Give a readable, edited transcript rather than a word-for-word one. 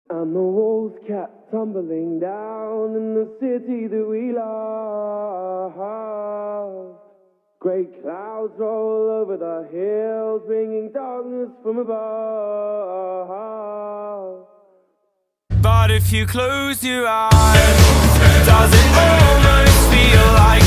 And the walls kept tumbling down in the city that we love. Great clouds roll over the hills, bringing darkness from above. But if you close your eyes, does it almost feel like